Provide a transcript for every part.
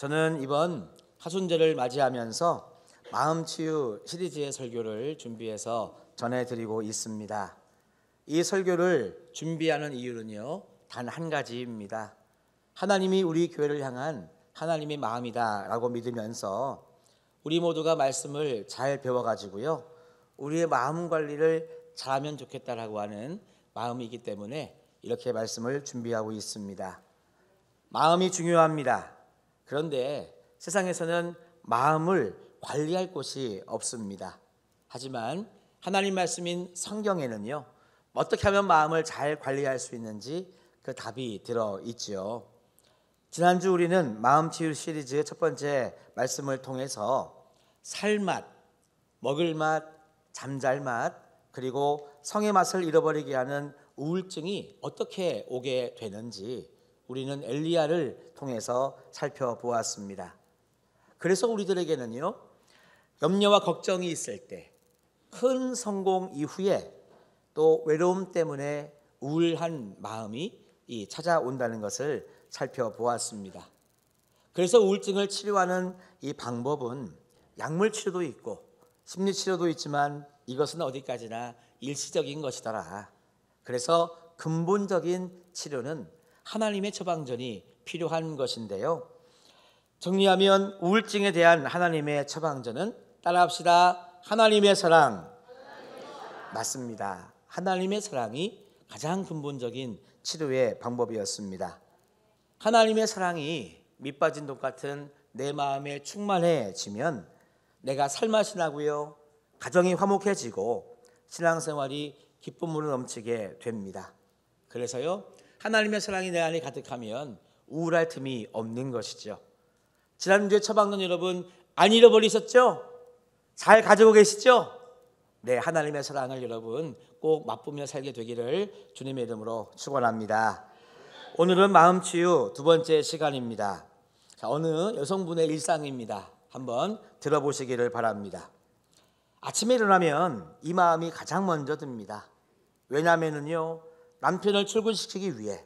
저는 이번 파순절을 맞이하면서 마음치유 시리즈의 설교를 준비해서 전해드리고 있습니다. 이 설교를 준비하는 이유는요, 단 한 가지입니다. 하나님이 우리 교회를 향한 하나님의 마음이다라고 믿으면서 우리 모두가 말씀을 잘 배워가지고요, 우리의 마음 관리를 잘하면 좋겠다라고 하는 마음이기 때문에 이렇게 말씀을 준비하고 있습니다. 마음이 중요합니다. 그런데 세상에서는 마음을 관리할 곳이 없습니다. 하지만 하나님 말씀인 성경에는요, 어떻게 하면 마음을 잘 관리할 수 있는지 그 답이 들어있지요. 지난주 우리는 마음치유 시리즈의 첫 번째 말씀을 통해서 살맛, 먹을맛, 잠잘맛, 그리고 성의 맛을 잃어버리게 하는 우울증이 어떻게 오게 되는지 우리는 엘리야를 통해서 살펴보았습니다. 그래서 우리들에게는요, 염려와 걱정이 있을 때, 큰 성공 이후에 또 외로움 때문에 우울한 마음이 찾아온다는 것을 살펴보았습니다. 그래서 우울증을 치료하는 이 방법은 약물 치료도 있고 심리 치료도 있지만 이것은 어디까지나 일시적인 것이더라. 그래서 근본적인 치료는 하나님의 처방전이 필요한 것인데요. 정리하면 우울증에 대한 하나님의 처방전은, 따라합시다. 하나님의 사랑. 맞습니다. 하나님의 사랑이 가장 근본적인 치료의 방법이었습니다. 하나님의 사랑이 밑빠진 독 같은 내 마음에 충만해지면 내가 살맛이 나고요, 가정이 화목해지고 신앙생활이 기쁨으로 넘치게 됩니다. 그래서요, 하나님의 사랑이 내 안에 가득하면 우울할 틈이 없는 것이죠. 지난주에 처방전 여러분 안 잃어버리셨죠? 잘 가지고 계시죠? 네, 하나님의 사랑을 여러분 꼭 맛보며 살게 되기를 주님의 이름으로 축원합니다. 오늘은 마음치유 두 번째 시간입니다. 어느 여성분의 일상입니다. 한번 들어보시기를 바랍니다. 아침에 일어나면 이 마음이 가장 먼저 듭니다. 왜냐하면요, 남편을 출근시키기 위해,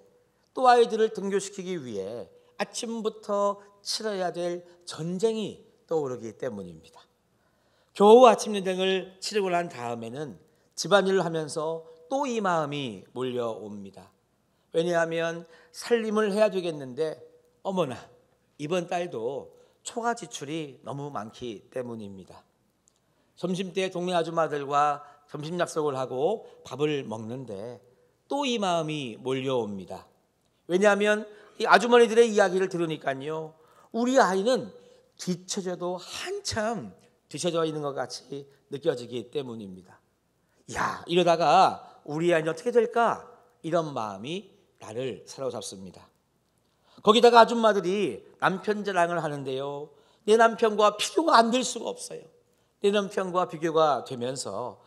또 아이들을 등교시키기 위해 아침부터 치러야 될 전쟁이 떠오르기 때문입니다. 겨우 아침 전쟁을 치르고 난 다음에는 집안일을 하면서 또 이 마음이 몰려옵니다. 왜냐하면 살림을 해야 되겠는데 어머나, 이번 달도 초과 지출이 너무 많기 때문입니다. 점심때 동네 아줌마들과 점심 약속을 하고 밥을 먹는데 또 이 마음이 몰려옵니다. 왜냐하면 이 아주머니들의 이야기를 들으니까요, 우리 아이는 뒤처져도 한참 뒤처져 있는 것 같이 느껴지기 때문입니다. 야, 이러다가 우리 아이는 어떻게 될까? 이런 마음이 나를 사로잡습니다. 거기다가 아줌마들이 남편 자랑을 하는데요, 내 남편과 비교가 안 될 수가 없어요. 내 남편과 비교가 되면서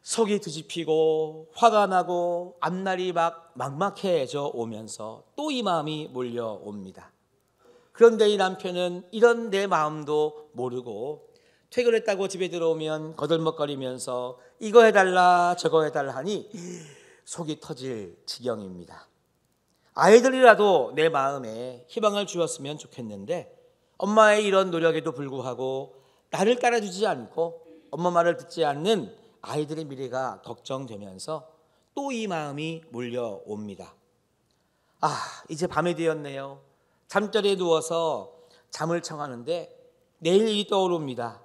속이 뒤집히고 화가 나고 앞날이 막막해져 오면서 또 이 마음이 몰려옵니다. 그런데 이 남편은 이런 내 마음도 모르고 퇴근했다고 집에 들어오면 거들먹거리면서 이거 해달라 저거 해달라 하니 속이 터질 지경입니다. 아이들이라도 내 마음에 희망을 주었으면 좋겠는데 엄마의 이런 노력에도 불구하고 나를 따라주지 않고 엄마 말을 듣지 않는 아이들의 미래가 걱정되면서 또 이 마음이 몰려옵니다. 이제 밤이 되었네요. 잠자리에 누워서 잠을 청하는데 내일 일이 떠오릅니다.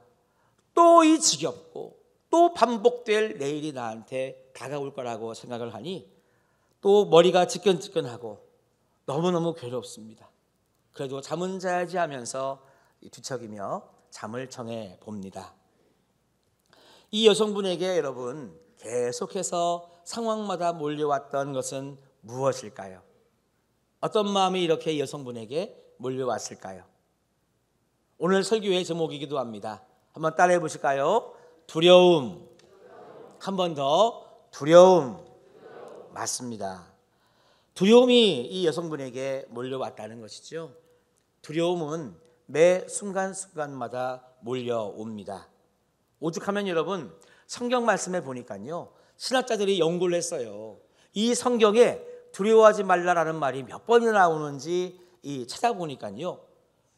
또 이 지겹고 또 반복될 내일이 나한테 다가올 거라고 생각을 하니 또 머리가 지끈지끈하고 너무너무 괴롭습니다. 그래도 잠은 자야지 하면서 뒤척이며 잠을 청해 봅니다. 이 여성분에게 여러분 계속해서 상황마다 몰려왔던 것은 무엇일까요? 어떤 마음이 이렇게 여성분에게 몰려왔을까요? 오늘 설교의 제목이기도 합니다. 한번 따라해 보실까요? 두려움. 한 번 더, 두려움. 맞습니다. 두려움이 이 여성분에게 몰려왔다는 것이죠. 두려움은 매 순간순간마다 몰려옵니다. 오죽하면 여러분 성경 말씀에 보니까요, 신학자들이 연구를 했어요. 이 성경에 두려워하지 말라라는 말이 몇 번이나 나오는지 찾아보니까요,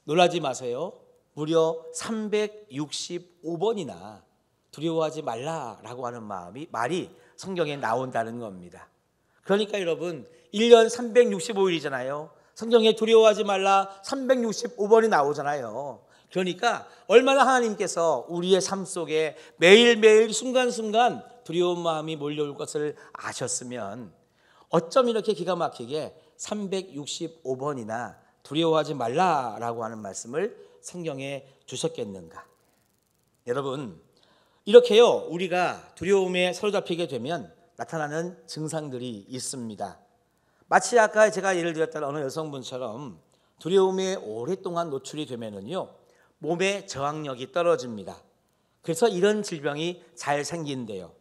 놀라지 마세요. 무려 365번이나 두려워하지 말라라고 하는 말이 성경에 나온다는 겁니다. 그러니까 여러분 1년 365일이잖아요. 성경에 두려워하지 말라 365번이 나오잖아요. 그러니까 얼마나 하나님께서 우리의 삶 속에 매일매일 순간순간 두려운 마음이 몰려올 것을 아셨으면 어쩜 이렇게 기가 막히게 365번이나 두려워하지 말라라고 하는 말씀을 성경에 주셨겠는가. 여러분 이렇게요 우리가 두려움에 사로잡히게 되면 나타나는 증상들이 있습니다. 마치 아까 제가 예를 들었던 어느 여성분처럼 두려움에 오랫동안 노출이 되면은요 몸의 저항력이 떨어집니다. 그래서 이런 질병이 잘 생긴대요.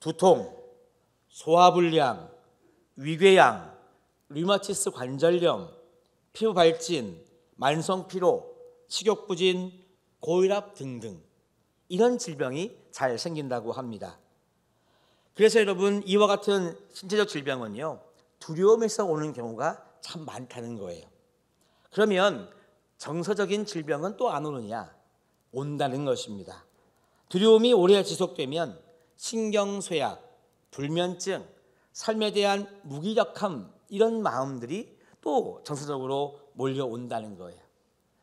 두통, 소화불량, 위궤양, 류마티스 관절염, 피부 발진, 만성피로, 식욕부진, 고혈압 등등 이런 질병이 잘 생긴다고 합니다. 그래서 여러분 이와 같은 신체적 질병은요 두려움에서 오는 경우가 참 많다는 거예요. 그러면 정서적인 질병은 또 안 오느냐? 온다는 것입니다. 두려움이 오래 지속되면 신경쇠약, 불면증, 삶에 대한 무기력함 이런 마음들이 또 정서적으로 몰려온다는 거예요.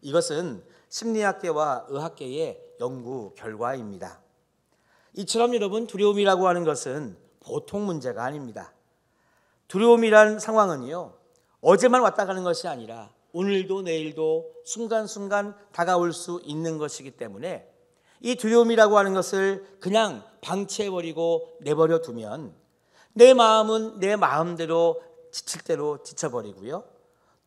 이것은 심리학계와 의학계의 연구 결과입니다. 이처럼 여러분 두려움이라고 하는 것은 보통 문제가 아닙니다. 두려움이란 상황은요 어제만 왔다 가는 것이 아니라 오늘도 내일도 순간순간 다가올 수 있는 것이기 때문에 이 두려움이라고 하는 것을 그냥 방치해버리고 내버려 두면 내 마음은 내 마음대로 지칠 대로 지쳐버리고요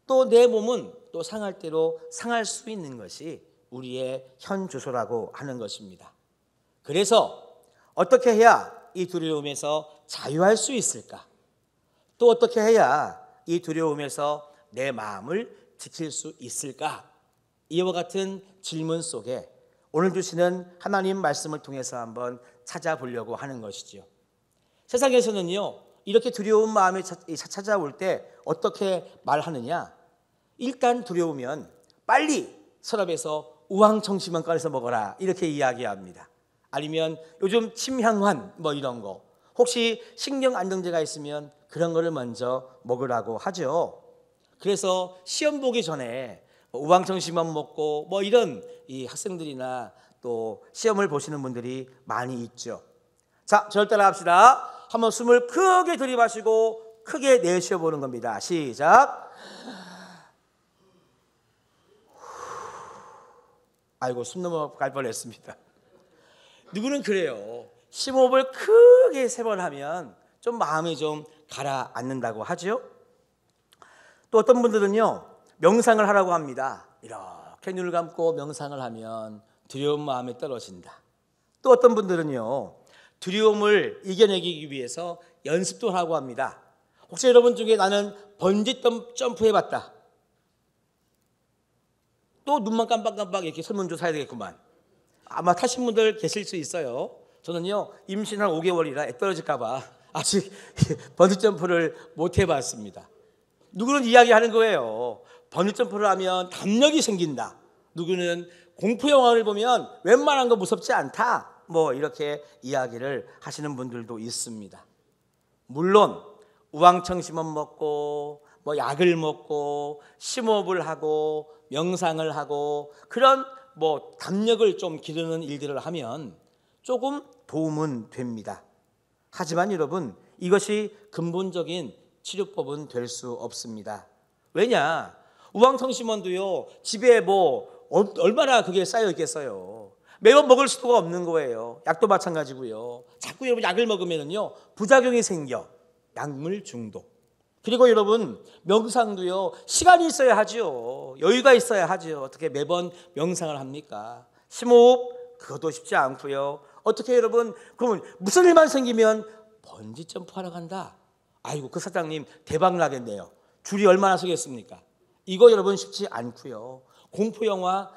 또 내 몸은 또 상할 대로 상할 수 있는 것이 우리의 현 주소라고 하는 것입니다. 그래서 어떻게 해야 이 두려움에서 자유할 수 있을까? 또 어떻게 해야 이 두려움에서 내 마음을 지킬 수 있을까? 이와 같은 질문 속에 오늘 주시는 하나님 말씀을 통해서 한번 찾아보려고 하는 것이죠. 세상에서는요 이렇게 두려운 마음이 찾아올 때 어떻게 말하느냐? 일단 두려우면 빨리 서랍에서 우황청심원 꺼내서 먹어라 이렇게 이야기합니다. 아니면 요즘 침향환 뭐 이런 거 혹시 신경 안정제가 있으면 그런 거를 먼저 먹으라고 하죠. 그래서 시험 보기 전에 우황청심원 먹고 뭐 이런 이 학생들이나 또 시험을 보시는 분들이 많이 있죠. 자, 저를 따라 합시다. 한번 숨을 크게 들이마시고 크게 내쉬어 보는 겁니다. 시작. 아이고 숨 넘어갈 뻔했습니다. 누구는 그래요. 심호흡을 크게 3번 하면 좀 마음이 좀 가라앉는다고 하죠. 또 어떤 분들은요 명상을 하라고 합니다. 이렇게 눈을 감고 명상을 하면 두려운 마음이 떨어진다. 또 어떤 분들은요 두려움을 이겨내기 위해서 연습도 하고 합니다. 혹시 여러분 중에 나는 번지 점프 해봤다. 또 눈만 깜빡깜빡 이렇게 설문조사 해야 되겠구만. 아마 타신 분들 계실 수 있어요. 저는요 임신한 5개월이라 애 떨어질까 봐 아직 번지 점프를 못 해봤습니다. 누구는 이야기하는 거예요. 번지 점프를 하면 담력이 생긴다. 누구는 공포 영화를 보면 웬만한 거 무섭지 않다. 뭐 이렇게 이야기를 하시는 분들도 있습니다. 물론 우황청심원 먹고 뭐 약을 먹고 심호흡을 하고 명상을 하고 그런 뭐 담력을 좀 기르는 일들을 하면 조금 도움은 됩니다. 하지만 여러분 이것이 근본적인 치료법은 될 수 없습니다. 왜냐? 우황청심원도요 집에 뭐 얼마나 그게 쌓여 있겠어요. 매번 먹을 수가 없는 거예요. 약도 마찬가지고요. 자꾸 여러분 약을 먹으면요 부작용이 생겨. 약물 중독. 그리고 여러분 명상도요 시간이 있어야 하죠. 여유가 있어야 하죠. 어떻게 매번 명상을 합니까? 심호흡 그것도 쉽지 않고요. 어떻게 여러분 그러면 무슨 일만 생기면 번지 점프하러 간다. 아이고 그 사장님 대박 나겠네요. 줄이 얼마나 서겠습니까? 이거 여러분 쉽지 않고요. 공포 영화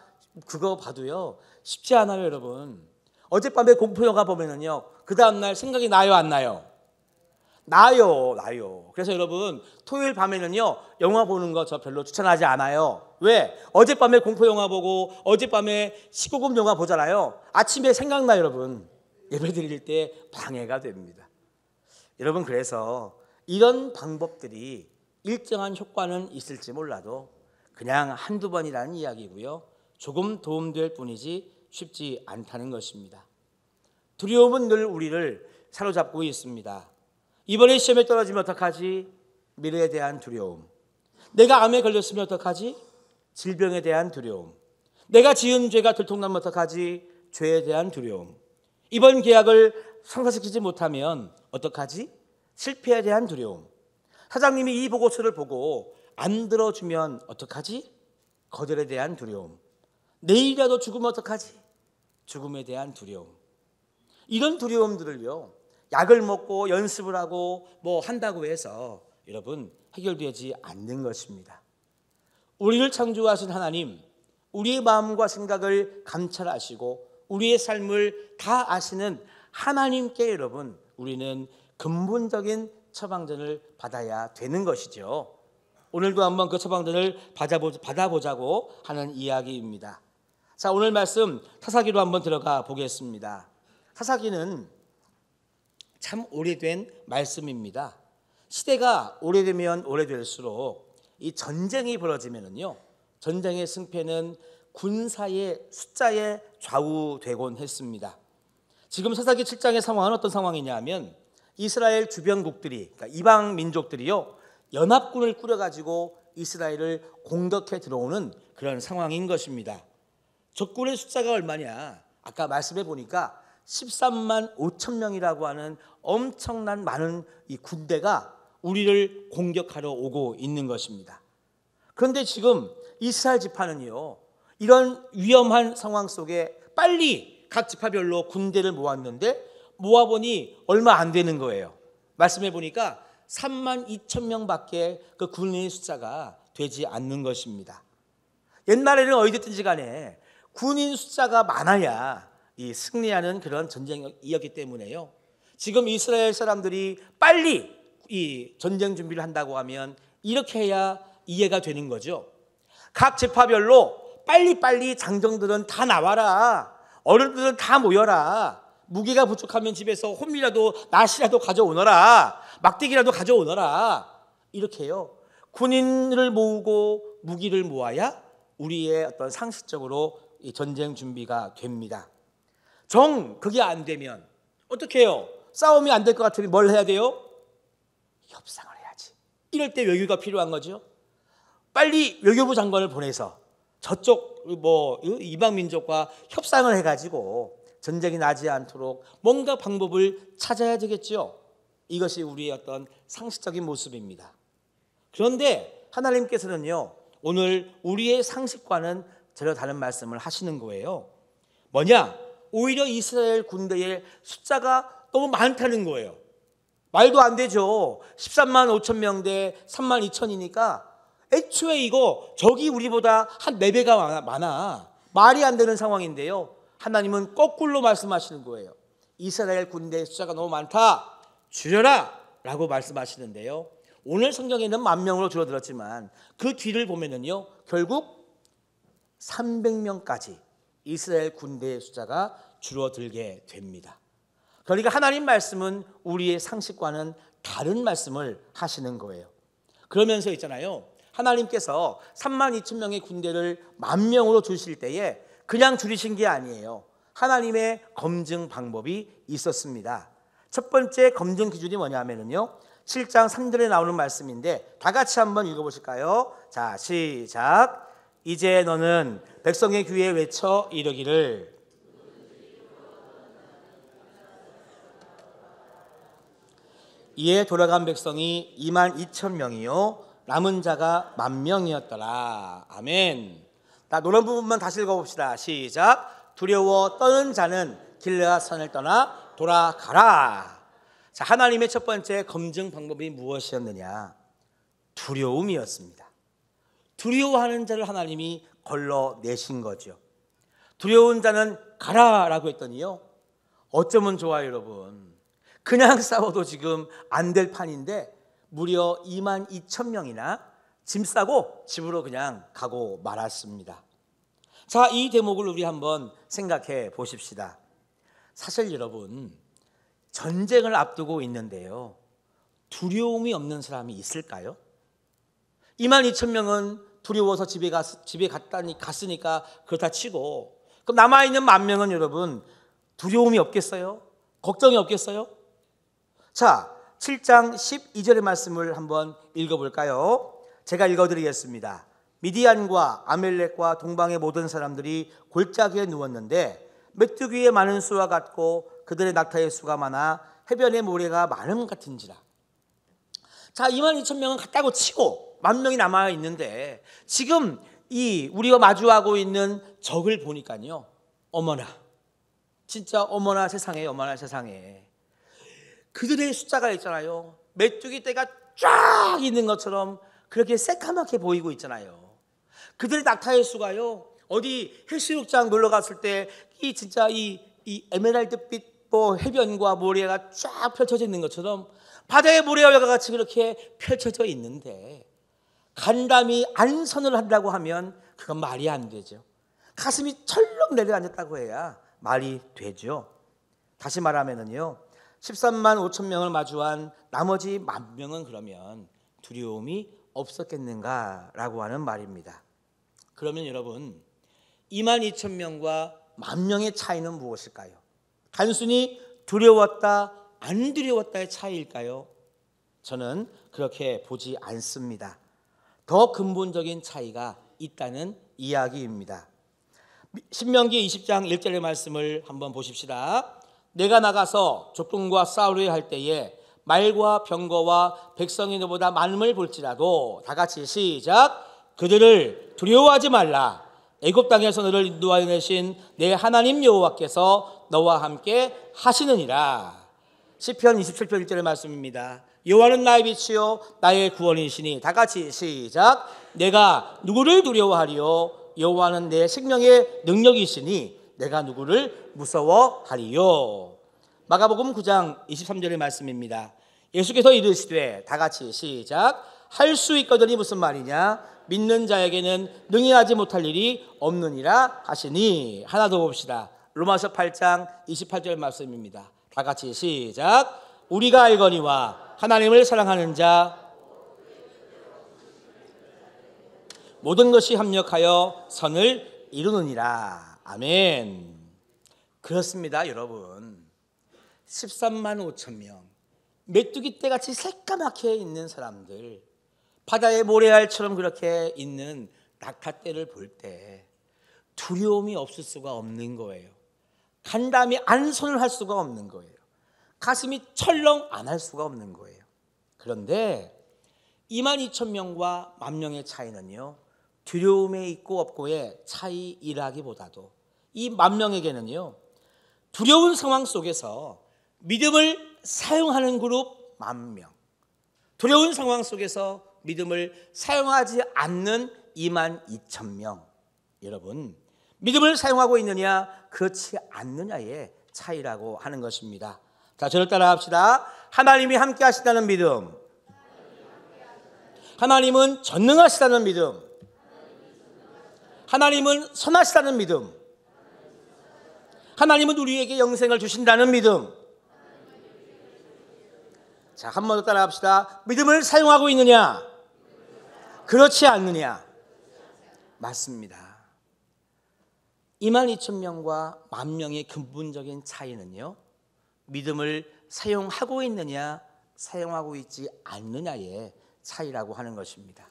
그거 봐도요 쉽지 않아요 여러분. 어젯밤에 공포 영화 보면은요 그 다음날 생각이 나요 안 나요? 나요. 그래서 여러분 토요일 밤에는요 영화 보는 거 저 별로 추천하지 않아요. 왜? 어젯밤에 공포 영화 보고 어젯밤에 19금 영화 보잖아요. 아침에 생각나요 여러분. 예배 드릴 때 방해가 됩니다. 여러분 그래서 이런 방법들이 일정한 효과는 있을지 몰라도 그냥 한두 번이라는 이야기고요. 조금 도움될 뿐이지 쉽지 않다는 것입니다. 두려움은 늘 우리를 사로잡고 있습니다. 이번에 시험에 떨어지면 어떡하지? 미래에 대한 두려움. 내가 암에 걸렸으면 어떡하지? 질병에 대한 두려움. 내가 지은 죄가 들통나면 어떡하지? 죄에 대한 두려움. 이번 계약을 성사시키지 못하면 어떡하지? 실패에 대한 두려움. 사장님이 이 보고서를 보고 안 들어주면 어떡하지? 거절에 대한 두려움. 내일이라도 죽으면 어떡하지? 죽음에 대한 두려움. 이런 두려움들을요 약을 먹고 연습을 하고 뭐 한다고 해서 여러분 해결되지 않는 것입니다. 우리를 창조하신 하나님, 우리의 마음과 생각을 감찰하시고 우리의 삶을 다 아시는 하나님께 여러분 우리는 근본적인 처방전을 받아야 되는 것이죠. 오늘도 한번 그 처방전을 받아보자고 하는 이야기입니다. 자, 오늘 말씀 사사기로 한번 들어가 보겠습니다. 사사기는 참 오래된 말씀입니다. 시대가 오래되면 오래될수록 이 전쟁이 벌어지면은요, 전쟁의 승패는 군사의 숫자에 좌우되곤 했습니다. 지금 사사기 7장의 상황은 어떤 상황이냐면 이스라엘 주변국들이, 그러니까 이방 민족들이요 연합군을 꾸려가지고 이스라엘을 공격해 들어오는 그런 상황인 것입니다. 적군의 숫자가 얼마냐? 아까 말씀해 보니까 13만 5천 명이라고 하는 엄청난 많은 이 군대가 우리를 공격하러 오고 있는 것입니다. 그런데 지금 이스라엘 지파는요 이런 위험한 상황 속에 빨리 각 지파별로 군대를 모았는데 모아보니 얼마 안 되는 거예요. 말씀해 보니까 3만 2천 명밖에 그 군인의 숫자가 되지 않는 것입니다. 옛날에는 어디든지 간에 군인 숫자가 많아야 이 승리하는 그런 전쟁이었기 때문에요. 지금 이스라엘 사람들이 빨리 이 전쟁 준비를 한다고 하면 이렇게 해야 이해가 되는 거죠. 각 지파별로 빨리빨리 장정들은 다 나와라. 어른들은 다 모여라. 무기가 부족하면 집에서 홈이라도 낫이라도 가져오너라. 막대기라도 가져오너라. 이렇게요. 군인을 모으고 무기를 모아야 우리의 어떤 상식적으로 이 전쟁 준비가 됩니다. 그게 안 되면 어떻게 해요? 싸움이 안 될 것 같으면 뭘 해야 돼요? 협상을 해야지. 이럴 때 외교가 필요한 거죠. 빨리 외교부 장관을 보내서 저쪽 이방 민족과 협상을 해가지고 전쟁이 나지 않도록 뭔가 방법을 찾아야 되겠죠. 이것이 우리의 어떤 상식적인 모습입니다. 그런데 하나님께서는요 오늘 우리의 상식과는 전혀 다른 말씀을 하시는 거예요. 뭐냐? 오히려 이스라엘 군대의 숫자가 너무 많다는 거예요. 말도 안 되죠. 13만 5천 명 대 3만 2천이니까 애초에 적이 우리보다 한 4배가 많아. 말이 안 되는 상황인데요. 하나님은 거꾸로 말씀하시는 거예요. 이스라엘 군대의 숫자가 너무 많다. 줄여라 라고 말씀하시는데요. 오늘 성경에는 10,000명으로 줄어들었지만 그 뒤를 보면은요 결국 300명까지 이스라엘 군대의 숫자가 줄어들게 됩니다. 그러니까 하나님 말씀은 우리의 상식과는 다른 말씀을 하시는 거예요. 그러면서 있잖아요. 하나님께서 3만 2천 명의 군대를 10,000명으로 줄이실 때에 그냥 줄이신 게 아니에요. 하나님의 검증 방법이 있었습니다. 첫 번째 검증 기준이 뭐냐면요 7장 3절에 나오는 말씀인데 다 같이 한번 읽어보실까요? 자, 시작. 이제 너는 백성의 귀에 외쳐 이르기를 이에 돌아간 백성이 22,000명이요 남은 자가 10,000명이었더라. 아멘. 자, 노란 부분만 다시 읽어봅시다. 시작. 두려워 떠는 자는 길르앗 산을 떠나 돌아가라. 자, 하나님의 첫 번째 검증 방법이 무엇이었느냐? 두려움이었습니다. 두려워하는 자를 하나님이 걸러내신 거죠. 두려운 자는 가라라고 했더니요 어쩌면 좋아요 여러분. 그냥 싸워도 지금 안 될 판인데 무려 22,000명이나 짐 싸고 집으로 그냥 가고 말았습니다. 자, 이 대목을 우리 한번 생각해 보십시다. 사실 여러분, 전쟁을 앞두고 있는데요, 두려움이 없는 사람이 있을까요? 22,000명은 두려워서 집에 갔으니까 그렇다 치고, 그럼 남아있는 10,000명은 여러분 두려움이 없겠어요? 걱정이 없겠어요? 자, 7장 12절의 말씀을 한번 읽어볼까요? 제가 읽어드리겠습니다. 미디안과 아멜렉과 동방의 모든 사람들이 골짜기에 누웠는데 메뚜기의 많은 수와 같고 그들의 낙타의 수가 많아 해변의 모래가 많음 같은지라. 자, 22,000명은 갔다고 치고 10,000명이 남아 있는데 지금 이 우리가 마주하고 있는 적을 보니까요, 어머나, 진짜 어머나 세상에, 어머나 세상에, 그들의 숫자가 있잖아요, 메뚜기 떼가 쫙 있는 것처럼 그렇게 새까맣게 보이고 있잖아요. 그들의 낙타의 수가요, 어디 해수욕장 놀러 갔을 때 이 진짜 이 에메랄드빛 해변과 모래가 쫙 펼쳐져 있는 것처럼 바다의 모래와 같이 그렇게 펼쳐져 있는데 간담이 안선을 한다고 하면 그건 말이 안 되죠. 가슴이 철렁 내려앉았다고 해야 말이 되죠. 다시 말하면은요, 13만 5천 명을 마주한 나머지 10,000명은 그러면 두려움이 없었겠는가라고 하는 말입니다. 그러면 여러분, 22,000명과 10,000명의 차이는 무엇일까요? 단순히 두려웠다, 안 두려웠다의 차이일까요? 저는 그렇게 보지 않습니다. 더 근본적인 차이가 있다는 이야기입니다. 신명기 20장 1절의 말씀을 한번 보십시다. 내가 나가서 적군과 싸우려 할 때에 말과 병거와 백성이 너보다 많음을 볼지라도, 다 같이 시작. 그들을 두려워하지 말라. 애굽 땅에서 너를 인도하여 내신 내 하나님 여호와께서 너와 함께 하시느니라. 시편 27편 1절의 말씀입니다. 여호와는 나의 빛이요 나의 구원이시니, 다 같이 시작. 내가 누구를 두려워하리요? 여호와는 내 생명의 능력이시니 내가 누구를 무서워하리요? 마가복음 9장 23절의 말씀입니다. 예수께서 이르시되, 다 같이 시작. 할 수 있거든이 무슨 말이냐? 믿는 자에게는 능히 하지 못할 일이 없느니라 하시니. 하나 더 봅시다. 로마서 8장 28절 말씀입니다. 다 같이 시작. 우리가 알거니와 하나님을 사랑하는 자 모든 것이 합력하여 선을 이루느니라. 아멘. 그렇습니다, 여러분. 13만 5천 명, 메뚜기 떼같이 새까맣게 있는 사람들, 바다의 모래알처럼 그렇게 있는 낙타떼를 볼 때 두려움이 없을 수가 없는 거예요. 간담이 안손을 할 수가 없는 거예요. 가슴이 철렁 안 할 수가 없는 거예요. 그런데 22,000명과 10,000명의 차이는요, 두려움에 있고 없고의 차이이라기보다도 이 10,000명에게는요, 두려운 상황 속에서 믿음을 사용하는 그룹 10,000명, 두려운 상황 속에서 믿음을 사용하지 않는 22,000명. 여러분, 믿음을 사용하고 있느냐 그렇지 않느냐의 차이라고 하는 것입니다. 자, 저를 따라 합시다. 하나님이 함께 하시다는 믿음, 하나님은 전능하시다는 믿음, 하나님은 선하시다는 믿음, 하나님은 우리에게 영생을 주신다는 믿음. 자, 한 번 더 따라 합시다. 믿음을 사용하고 있느냐 그렇지 않느냐. 맞습니다. 22,000명과 10,000명의 근본적인 차이는요, 믿음을 사용하고 있느냐 사용하고 있지 않느냐의 차이라고 하는 것입니다.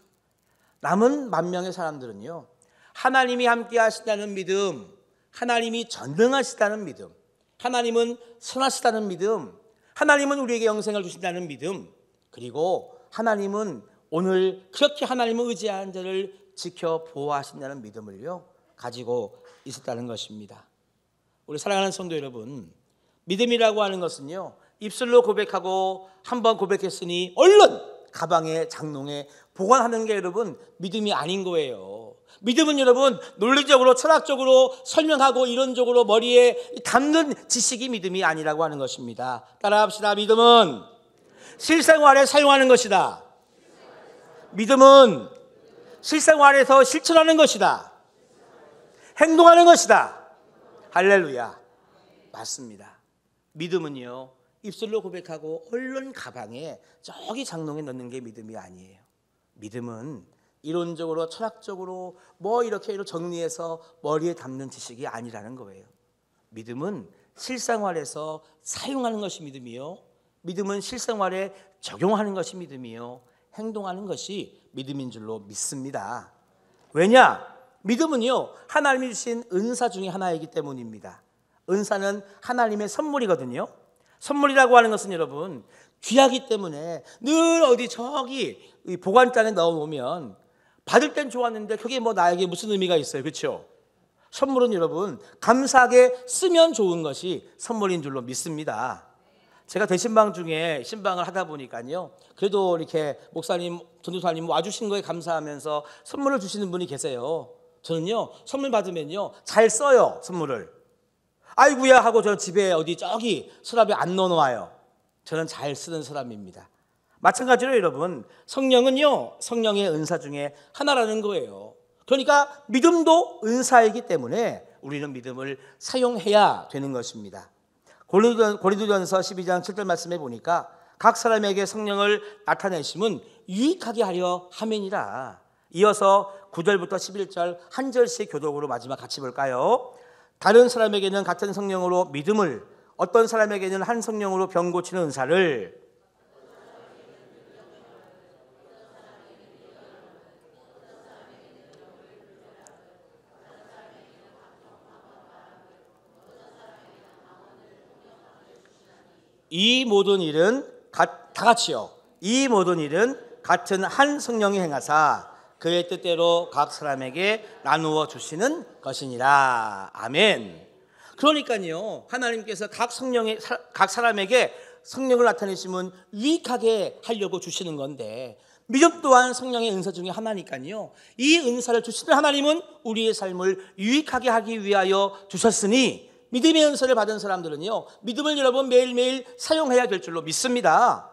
남은 10,000명의 사람들은요, 하나님이 함께 하시다는 믿음, 하나님이 전능하시다는 믿음, 하나님은 선하시다는 믿음, 하나님은 우리에게 영생을 주신다는 믿음, 그리고 하나님은 오늘 그렇게 하나님을 의지하는 자를 지켜 보호하신다는 믿음을요 가지고 있었다는 것입니다. 우리 사랑하는 성도 여러분, 믿음이라고 하는 것은요, 입술로 고백하고 한번 고백했으니 얼른 가방에 장롱에 보관하는 게 여러분 믿음이 아닌 거예요. 믿음은 여러분 논리적으로 철학적으로 설명하고 이론적으로 머리에 담는 지식이 믿음이 아니라고 하는 것입니다. 따라합시다. 믿음은 실생활에 사용하는 것이다. 믿음은 실생활에서 실천하는 것이다. 행동하는 것이다. 할렐루야. 맞습니다. 믿음은요, 입술로 고백하고 얼른 가방에 저기 장롱에 넣는 게 믿음이 아니에요. 믿음은 이론적으로 철학적으로 뭐 이렇게 정리해서 머리에 담는 지식이 아니라는 거예요. 믿음은 실생활에서 사용하는 것이 믿음이요, 믿음은 실생활에 적용하는 것이 믿음이요, 행동하는 것이 믿음인 줄로 믿습니다. 왜냐? 믿음은요, 하나님이 주신 은사 중에 하나이기 때문입니다. 은사는 하나님의 선물이거든요. 선물이라고 하는 것은 여러분 귀하기 때문에 늘 어디 저기 보관장에 넣어놓으면 받을 땐 좋았는데 그게 뭐 나에게 무슨 의미가 있어요, 그렇죠? 선물은 여러분 감사하게 쓰면 좋은 것이 선물인 줄로 믿습니다. 제가 대신방 중에 신방을 하다 보니까요, 그래도 이렇게 목사님, 전도사님 와주신 거에 감사하면서 선물을 주시는 분이 계세요. 저는요, 선물 받으면요 잘 써요. 선물을 아이고야 하고 저 집에 어디 저기 서랍에 안 넣어놔요. 저는 잘 쓰는 사람입니다. 마찬가지로 여러분 성령은요, 성령의 은사 중에 하나라는 거예요. 그러니까 믿음도 은사이기 때문에 우리는 믿음을 사용해야 되는 것입니다. 고린도전서 12장 7절 말씀에 보니까 각 사람에게 성령을 나타내심은 유익하게 하려 함이니라. 이어서 9절부터 11절 한 절씩 교독으로 마지막 같이 볼까요? 다른 사람에게는 같은 성령으로 믿음을, 어떤 사람에게는 한 성령으로 병 고치는 은사를, 이 모든 일은 다 같이요, 이 모든 일은 같은 한 성령이 행하사 그의 뜻대로 각 사람에게 나누어 주시는 것이니라. 아멘. 그러니까요, 하나님께서 각 사람에게 성령을 나타내시면 유익하게 하려고 주시는 건데, 믿음 또한 성령의 은사 중에 하나니까요, 이 은사를 주시는 하나님은 우리의 삶을 유익하게 하기 위하여 주셨으니 믿음의 은사를 받은 사람들은요, 믿음을 여러분 매일매일 사용해야 될 줄로 믿습니다.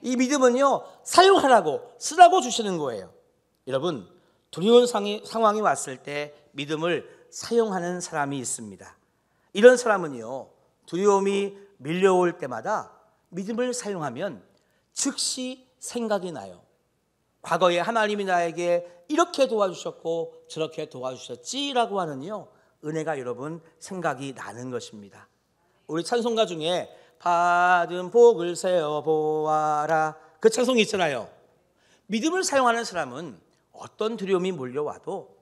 이 믿음은요, 사용하라고, 쓰라고 주시는 거예요. 여러분, 두려운 상황이 왔을 때 믿음을 사용하는 사람이 있습니다. 이런 사람은요, 두려움이 밀려올 때마다 믿음을 사용하면 즉시 생각이 나요. 과거에 하나님이 나에게 이렇게 도와주셨고 저렇게 도와주셨지라고 하는요, 은혜가 여러분 생각이 나는 것입니다. 우리 찬송가 중에 받은 복을 세어 보아라, 그 찬송이 있잖아요. 믿음을 사용하는 사람은 어떤 두려움이 몰려와도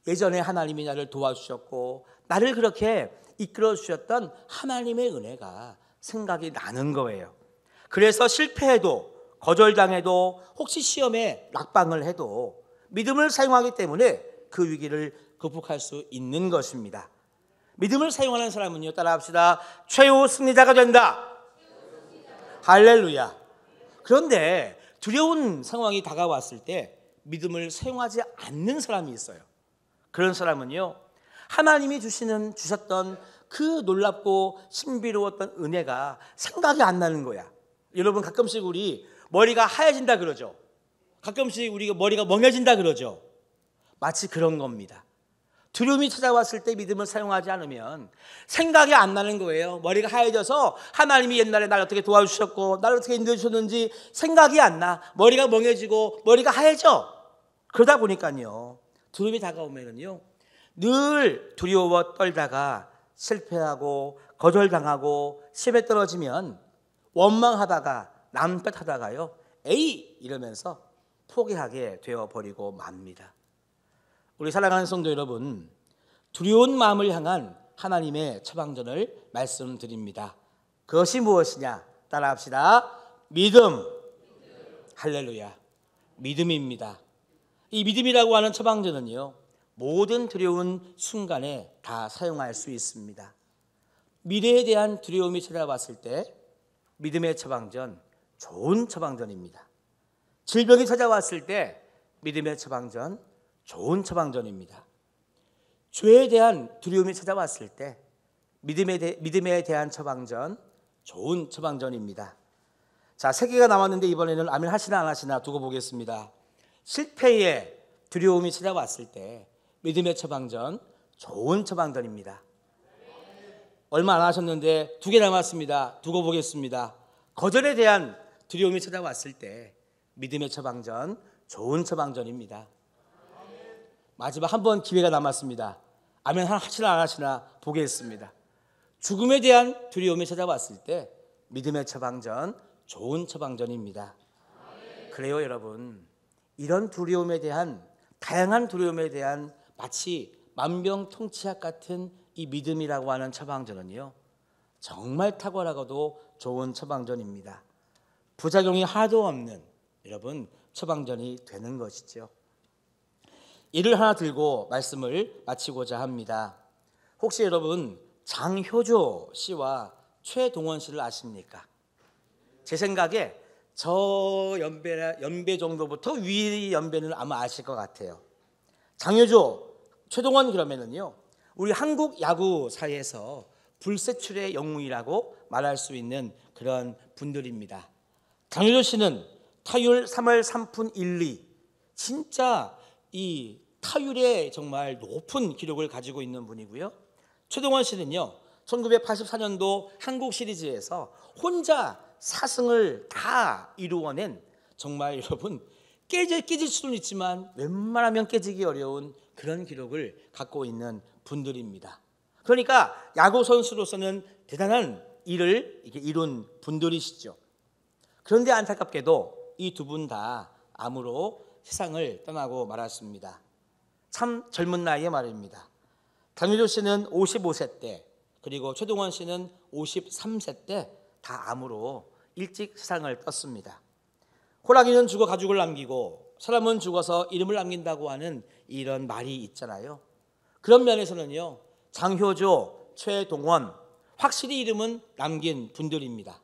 예전에 하나님이 나를 도와주셨고 나를 그렇게 이끌어 주셨던 하나님의 은혜가 생각이 나는 거예요. 그래서 실패해도, 거절당해도, 혹시 시험에 낙방을 해도 믿음을 사용하기 때문에 그 위기를 극복할 수 있는 것입니다. 믿음을 사용하는 사람은요, 따라합시다. 최후 승리자가 된다. 할렐루야. 그런데 두려운 상황이 다가왔을 때 믿음을 사용하지 않는 사람이 있어요. 그런 사람은요, 하나님이 주셨던 그 놀랍고 신비로웠던 은혜가 생각이 안 나는 거야. 여러분, 가끔씩 우리 머리가 하얘진다 그러죠. 가끔씩 우리가 머리가 멍해진다 그러죠. 마치 그런 겁니다. 두려움이 찾아왔을 때 믿음을 사용하지 않으면 생각이 안 나는 거예요. 머리가 하얘져서 하나님이 옛날에 날 어떻게 도와주셨고 나를 어떻게 인도해주셨는지 생각이 안 나. 머리가 멍해지고 머리가 하얘져. 그러다 보니까요, 두려움이 다가오면은요, 늘 두려워 떨다가 실패하고 거절당하고 시험에 떨어지면 원망하다가 남탓하다가요, 에이 이러면서 포기하게 되어버리고 맙니다. 우리 사랑하는 성도 여러분, 두려운 마음을 향한 하나님의 처방전을 말씀드립니다. 그것이 무엇이냐? 따라합시다. 믿음. 할렐루야. 믿음입니다. 이 믿음이라고 하는 처방전은요, 모든 두려운 순간에 다 사용할 수 있습니다. 미래에 대한 두려움이 찾아왔을 때 믿음의 처방전, 좋은 처방전입니다. 질병이 찾아왔을 때 믿음의 처방전, 좋은 처방전입니다. 죄에 대한 두려움이 찾아왔을 때 믿음에 대한 처방전, 좋은 처방전입니다. 자, 3개가 남았는데 이번에는 아멘 하시나 안 하시나 두고 보겠습니다. 실패의 두려움이 찾아왔을 때 믿음의 처방전, 좋은 처방전입니다. 얼마 안 하셨는데 2개 남았습니다. 두고 보겠습니다. 거절에 대한 두려움이 찾아왔을 때 믿음의 처방전, 좋은 처방전입니다. 마지막 한 번 기회가 남았습니다. 아멘 하시나 안 하시나 보겠습니다. 죽음에 대한 두려움이 찾아왔을 때 믿음의 처방전, 좋은 처방전입니다. 그래요, 여러분. 이런 두려움에 대한, 다양한 두려움에 대한 마치 만병통치약 같은 이 믿음이라고 하는 처방전은요, 정말 탁월하고도 좋은 처방전입니다. 부작용이 하나도 없는, 여러분, 처방전이 되는 것이죠. 이를 하나 들고 말씀을 마치고자 합니다. 혹시 여러분 장효조 씨와 최동원 씨를 아십니까? 제 생각에 저 연배 정도부터 위 연배는 아마 아실 것 같아요. 장효조, 최동원 그러면은요, 우리 한국 야구사에서 불세출의 영웅이라고 말할 수 있는 그런 분들입니다. 장효조 씨는 타율 3할 3푼 1리, 진짜 이 타율에 정말 높은 기록을 가지고 있는 분이고요. 최동원 씨는요, 1984년도 한국 시리즈에서 혼자 4승을 다 이루어낸, 정말 여러분 깨질 수는 있지만 웬만하면 깨지기 어려운 그런 기록을 갖고 있는 분들입니다. 그러니까 야구 선수로서는 대단한 일을 이룬 분들이시죠. 그런데 안타깝게도 이 두 분 다 암으로 세상을 떠나고 말았습니다. 참 젊은 나이에 말입니다. 장효조 씨는 55세 때, 그리고 최동원 씨는 53세 때 다 암으로 일찍 세상을 떴습니다. 호랑이는 죽어 가죽을 남기고 사람은 죽어서 이름을 남긴다고 하는 이런 말이 있잖아요. 그런 면에서는요, 장효조, 최동원 확실히 이름은 남긴 분들입니다.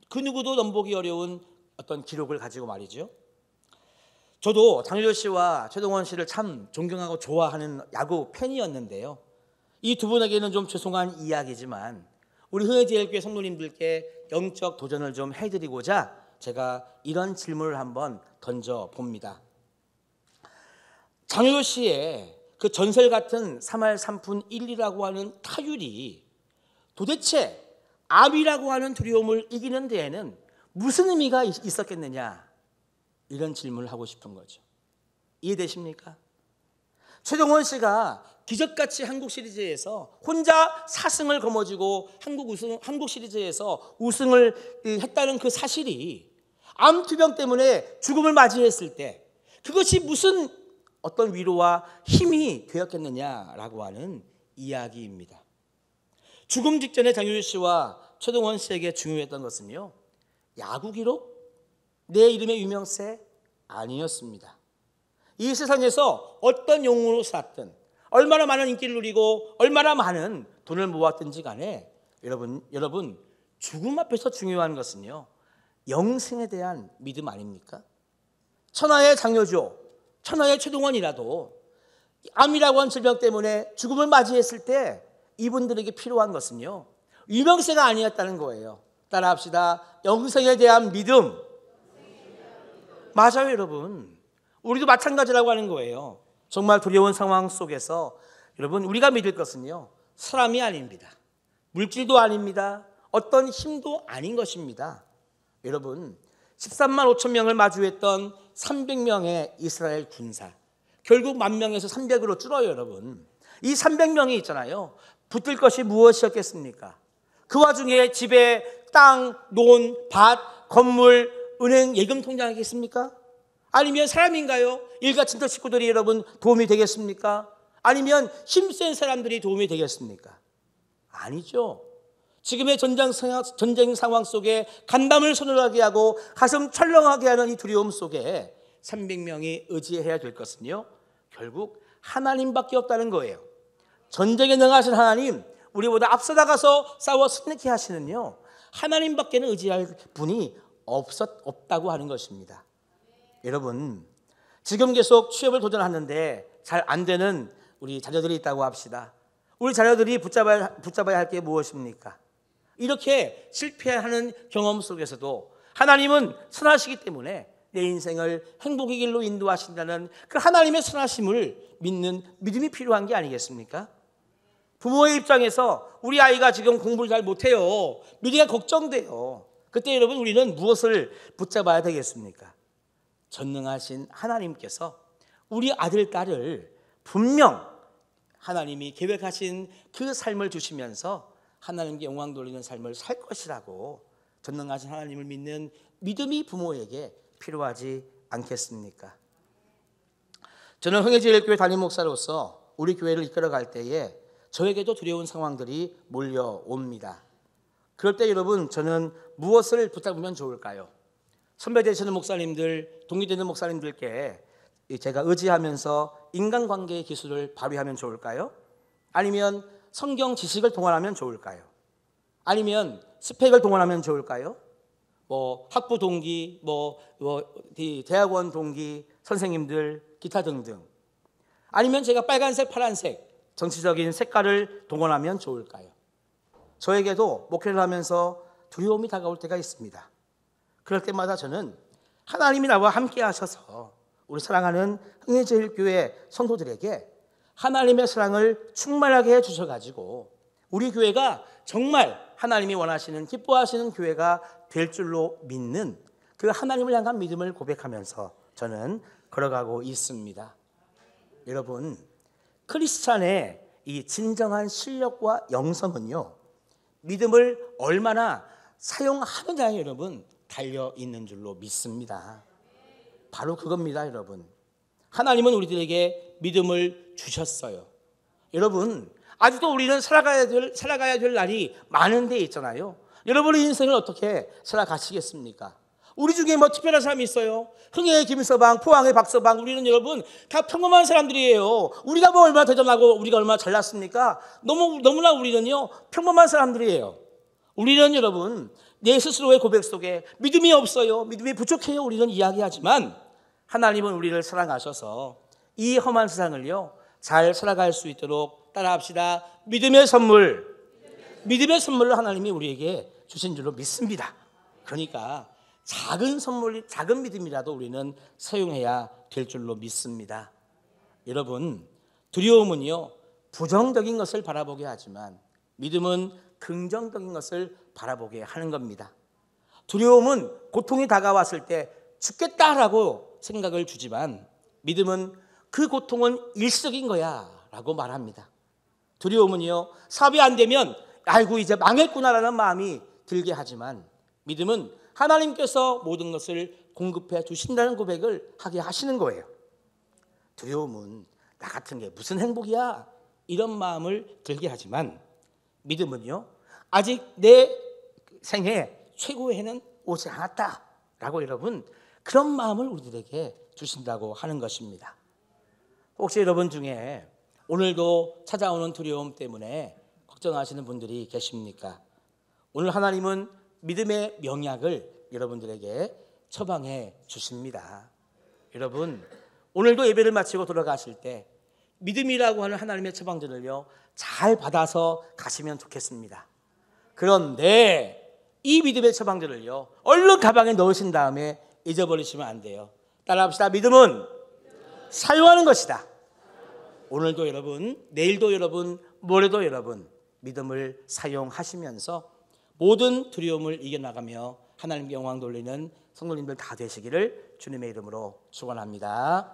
그 누구도 넘보기 어려운 어떤 기록을 가지고 말이죠. 저도 장효조 씨와 최동원 씨를 참 존경하고 좋아하는 야구 팬이었는데요. 이 두 분에게는 좀 죄송한 이야기지만 우리 흥해제일교회 성도님들께 영적 도전을 좀 해드리고자 제가 이런 질문을 한번 던져봅니다. 장효조 씨의 그 전설 같은 3할 3푼 1리라고 하는 타율이 도대체 암이라고 하는 두려움을 이기는 데에는 무슨 의미가 있었겠느냐, 이런 질문을 하고 싶은 거죠. 이해되십니까? 최동원 씨가 기적같이 한국 시리즈에서 혼자 4승을 거머쥐고 한국 시리즈에서 우승을 했다는 그 사실이 암 투병 때문에 죽음을 맞이했을 때 그것이 무슨 어떤 위로와 힘이 되었겠느냐라고 하는 이야기입니다. 죽음 직전에 장효조 씨와 최동원 씨에게 중요했던 것은요, 야구 기록, 내 이름의 유명세 아니었습니다. 이 세상에서 어떤 영웅으로 살았든, 얼마나 많은 인기를 누리고 얼마나 많은 돈을 모았든지 간에 여러분 죽음 앞에서 중요한 것은요, 영생에 대한 믿음 아닙니까? 천하의 장효조, 천하의 최동원이라도 암이라고 하는 질병 때문에 죽음을 맞이했을 때 이분들에게 필요한 것은요, 유명세가 아니었다는 거예요. 따라합시다. 영생에 대한 믿음. 맞아요, 여러분. 우리도 마찬가지라고 하는 거예요. 정말 두려운 상황 속에서 여러분 우리가 믿을 것은요, 사람이 아닙니다. 물질도 아닙니다. 어떤 힘도 아닌 것입니다. 여러분 13만 5천 명을 마주했던 300명의 이스라엘 군사, 결국 10,000명에서 300으로 줄어요. 여러분 이 300명이 있잖아요. 붙들 것이 무엇이었겠습니까? 그 와중에 집에 땅, 논, 밭, 건물, 은행, 예금 통장이겠습니까? 아니면 사람인가요? 일가 친척 식구들이 여러분 도움이 되겠습니까? 아니면 힘센 사람들이 도움이 되겠습니까? 아니죠. 지금의 전쟁 상황 속에 간담을 서늘하게 하고 가슴 철렁하게 하는 이 두려움 속에 300명이 의지해야 될 것은요, 결국 하나님밖에 없다는 거예요. 전쟁에 능하신 하나님, 우리보다 앞서 나가서 싸워 승리케 하시는요, 하나님밖에는 의지할 분이 없다고 하는 것입니다. 여러분 지금 계속 취업을 도전하는데 잘 안 되는 우리 자녀들이 있다고 합시다. 우리 자녀들이 붙잡아야 할 게 무엇입니까? 이렇게 실패하는 경험 속에서도 하나님은 선하시기 때문에 내 인생을 행복의 길로 인도하신다는 그 하나님의 선하심을 믿는 믿음이 필요한 게 아니겠습니까? 부모의 입장에서 우리 아이가 지금 공부를 잘 못해요. 미래가 걱정돼요. 그때 여러분 우리는 무엇을 붙잡아야 되겠습니까? 전능하신 하나님께서 우리 아들, 딸을 분명 하나님이 계획하신 그 삶을 주시면서 하나님께 영광 돌리는 삶을 살 것이라고 전능하신 하나님을 믿는 믿음이 부모에게 필요하지 않겠습니까? 저는 흥해제일교회 담임 목사로서 우리 교회를 이끌어갈 때에 저에게도 두려운 상황들이 몰려옵니다. 그럴 때 여러분 저는 무엇을 붙잡으면 좋을까요? 선배 되시는 목사님들, 동기되는 목사님들께 제가 의지하면서 인간관계의 기술을 발휘하면 좋을까요? 아니면 성경 지식을 동원하면 좋을까요? 아니면 스펙을 동원하면 좋을까요? 학부 동기, 대학원 동기, 선생님들, 기타 등등. 아니면 제가 빨간색, 파란색, 정치적인 색깔을 동원하면 좋을까요? 저에게도 목회를 하면서 두려움이 다가올 때가 있습니다. 그럴 때마다 저는 하나님이 나와 함께 하셔서 우리 사랑하는 흥해제일교회 성도들에게 하나님의 사랑을 충만하게 해주셔가지고 우리 교회가 정말 하나님이 원하시는 기뻐하시는 교회가 될 줄로 믿는 그 하나님을 향한 믿음을 고백하면서 저는 걸어가고 있습니다. 여러분, 크리스찬의 이 진정한 실력과 영성은요, 믿음을 얼마나 사용하느냐에 여러분 달려 있는 줄로 믿습니다. 바로 그겁니다, 여러분. 하나님은 우리들에게 믿음을 주셨어요. 여러분, 아직도 우리는 살아가야 될 날이 많은 데 있잖아요. 여러분의 인생을 어떻게 살아가시겠습니까? 우리 중에 특별한 사람이 있어요? 흥해의 김서방, 포항의 박서방, 우리는 여러분 다 평범한 사람들이에요. 우리가 얼마나 대단하고 우리가 얼마나 잘났습니까? 너무나 우리는요 평범한 사람들이에요. 우리는 여러분 내 스스로의 고백 속에 믿음이 없어요, 믿음이 부족해요, 우리는 이야기하지만 하나님은 우리를 사랑하셔서 이 험한 세상을요 잘 살아갈 수 있도록 따라합시다. 믿음의 선물을 하나님이 우리에게 주신 줄로 믿습니다. 그러니까 작은 선물, 작은 믿음이라도 우리는 사용해야 될 줄로 믿습니다. 여러분, 두려움은요 부정적인 것을 바라보게 하지만 믿음은 긍정적인 것을 바라보게 하는 겁니다. 두려움은 고통이 다가왔을 때 죽겠다라고 생각을 주지만 믿음은 그 고통은 일시적인 거야 라고 말합니다. 두려움은요 사업이 안 되면 아이고 이제 망했구나라는 마음이 들게 하지만 믿음은 하나님께서 모든 것을 공급해 주신다는 고백을 하게 하시는 거예요. 두려움은 나 같은 게 무슨 행복이야 이런 마음을 들게 하지만 믿음은요 아직 내 생애 최고의 해는 오지 않았다라고 여러분 그런 마음을 우리들에게 주신다고 하는 것입니다. 혹시 여러분 중에 오늘도 찾아오는 두려움 때문에 걱정하시는 분들이 계십니까? 오늘 하나님은 믿음의 명약을 여러분들에게 처방해 주십니다. 여러분 오늘도 예배를 마치고 돌아가실 때 믿음이라고 하는 하나님의 처방전을요 잘 받아서 가시면 좋겠습니다. 그런데 이 믿음의 처방전을요 얼른 가방에 넣으신 다음에 잊어버리시면 안 돼요. 따라합시다. 믿음은 사용하는 것이다. 오늘도 여러분, 내일도 여러분, 모레도 여러분 믿음을 사용하시면서 모든 두려움을 이겨나가며 하나님께 영광 돌리는 성도님들 다 되시기를 주님의 이름으로 축원합니다.